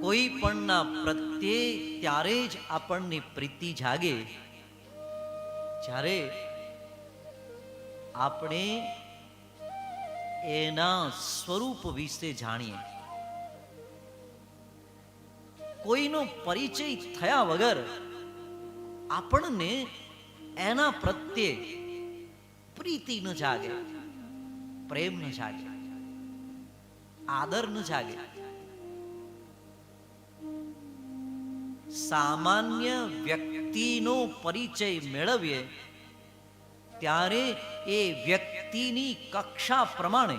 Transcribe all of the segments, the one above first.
કોઈ પણના પ્રત્યે ત્યારે જ આપણની પ્રીતિ જાગે જ્યારે આપણે એના સ્વરૂપ વિશે જાણીએ. કોઈનો પરિચય થયા વગર આપણને એના પ્રત્યે પ્રીતિ ન જાગે, પ્રેમ ન જાગે, આદર ન જાગે. સામાન્ય વ્યક્તિનો પરિચય મેળવીએ ત્યારે એ વ્યક્તિની કક્ષા પ્રમાણે,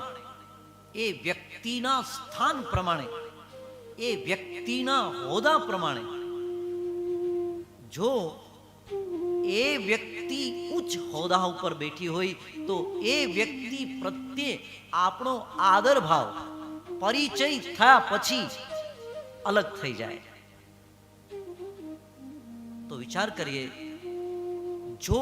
એ વ્યક્તિના સ્થાન પ્રમાણે, એ વ્યક્તિના હોદ્દા પ્રમાણે જો એ વ્યક્તિ ઉચ્ચ હોદ્દા ઉપર બેઠી હોય તો એ વ્યક્તિ પ્રત્યે આપણો આદર ભાવ પરિચય થયા પછી અલગ થઈ જાય. તો વિચાર કરીએ, જો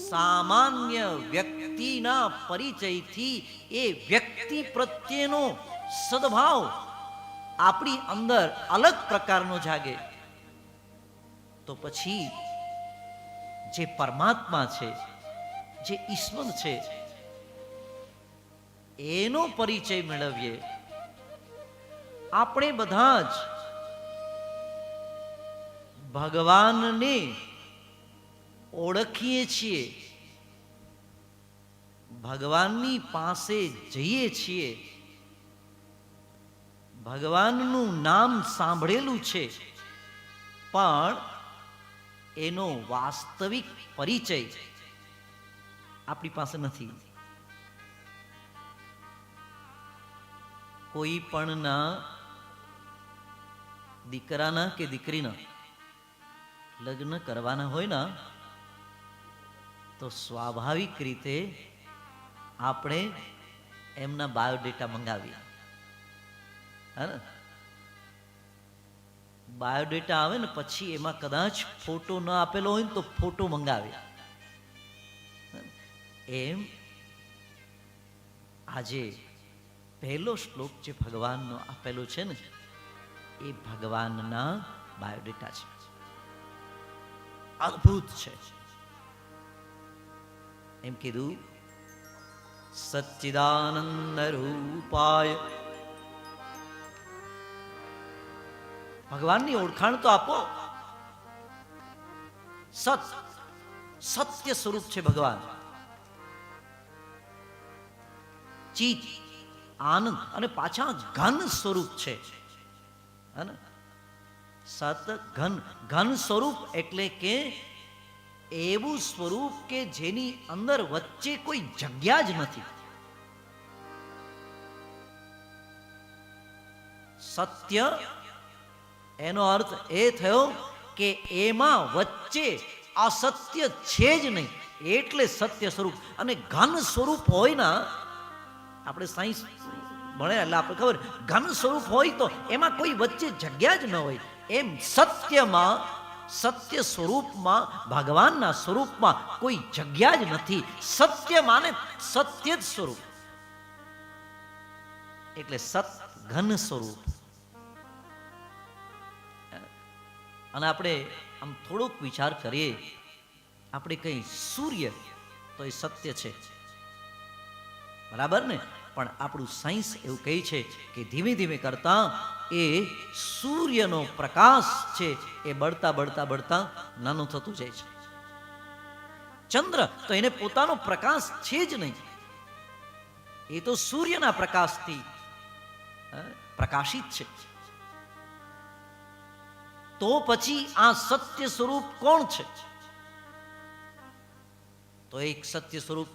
સામાન્ય વ્યક્તિના પરિચયથી એ વ્યક્તિ પ્રત્યેનો સદભાવ આપણી અંદર અલગ પ્રકારનો જાગે, તો પછી જે પરમાત્મા છે, જે ઈશ્વર છે, એનો પરિચય મેળવીએ. આપણે બધા જ ભગવાનને ઓળખીએ છીએ, ભગવાનની પાસે જઈએ છીએ, ભગવાનનું નામ સાંભળેલું છે, પણ એનો વાસ્તવિક પરિચય આપણી પાસે નથી. કોઈ પણના દીકરાના કે દીકરીના લગ્ન કરવાના હોય ને તો સ્વાભાવિક રીતે આપણે એમના બાયોડેટા મંગાવીએ. હા ને, બાયોડેટા આવે ને પછી એમાં કદાચ ફોટો ન આપેલો હોય ને તો ફોટો મંગાવીએ. એમ આજે પહેલો શ્લોક જે ભગવાનનો આપેલો છે ને એ ભગવાનના બાયોડેટા છે. અદ્ભુત છે. એમ કીધું, સચ્ચિદાનંદ રૂપાય. ભગવાનની ઓળખાણ તો આપો. સત્ય સ્વરૂપ છે ભગવાન. ચિત, આનંદ અને પાછા ઘન સ્વરૂપ છે. સત ઘન, ઘન સ્વરૂપ એટલે કે એવું સ્વરૂપ કે જેની અંદર વચ્ચે કોઈ જગ્યા જ નથી. સત્ય એનો અર્થ એ થયો કે એમાં વચ્ચે અસત્ય છે જ નહીં, એટલે સત્ય સ્વરૂપ. અને ઘન સ્વરૂપ હોય ના, આપણે સાયન્સ ભણે એટલે આપણે ખબર, ઘન સ્વરૂપ હોય તો એમાં કોઈ વચ્ચે જગ્યા જ ન હોય. એમ સત્યમાં, સત્ય સ્વરૂપમાં, ભગવાનના સ્વરૂપમાં કોઈ જગ્યા જ નથી. સત્ય માને સત્ય જ સ્વરૂપ, એટલે સત ઘન સ્વરૂપ. અને આપણે આમ થોડોક વિચાર કરીએ, આપણે કઈ સૂર્ય તો એ સત્ય છે, બરાબર ને? પણ આપણું સાયન્સ એવું કહે છે કે ધીમે ધીમે કરતા એ સૂર્યનો પ્રકાશ છે એ બળતા બળતા બળતા નાનો થતો જાય છે. ચંદ્ર તો એને પોતાનો પ્રકાશ છે જ નહીં, એ તો સૂર્યના પ્રકાશથી પ્રકાશિત છે. તો પછી આ સત્ય સ્વરૂપ કોણ છે? તો એક સત્ય સ્વરૂપ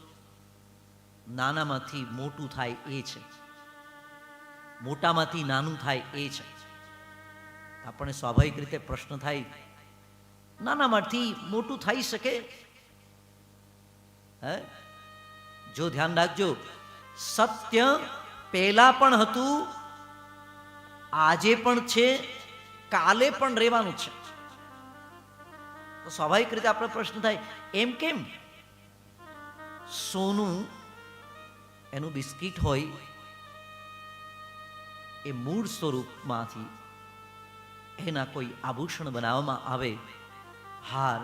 નાનામાંથી મોટું થાય એ છે, મોટામાંથી નાનું થાય એ છે. આપણને સ્વાભાવિક રીતે પ્રશ્ન થાય, નાનામાંથી મોટું થઈ શકે? જો ધ્યાન રાખજો, સત્ય પહેલા પણ હતું, આજે પણ છે, કાલે પણ રહેવાનું છે. તો સ્વાભાવિક રીતે આપણો પ્રશ્ન થાય, એમ કેમ? સોનું એનું બિસ્કિટ હોય એ મૂળ સ્વરૂપમાંથી એના કોઈ આભૂષણ બનાવવામાં આવે, હાર,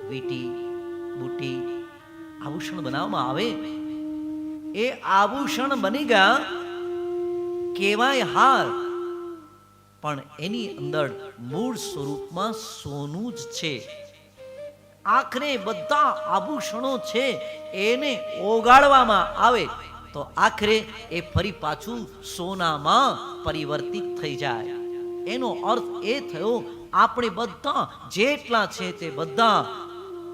વીંટી, બુટી, આભૂષણ બનાવવામાં આવે, એ આભૂષણ બની ગયા કેવાય હાર, પણ એની અંદર મૂળ સ્વરૂપમાં સોનું જ છે. આખરે બધા આભૂષણો છે એને ઓગાળવામાં આવે તો આખરે એ ફરી પાછું સોનામાં પરિવર્તિત થઈ જાય. એનો અર્થ એ થયો આપણે બધા જેટલા છે તે બધા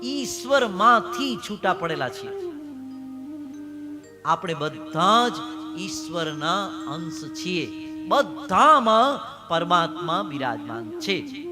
ઈશ્વરમાંથી છૂટા પડેલા છીએ. આપણે બધા જ ઈશ્વરના અંશ છીએ. બધામાં પરમાત્મા બિરાજમાન છે.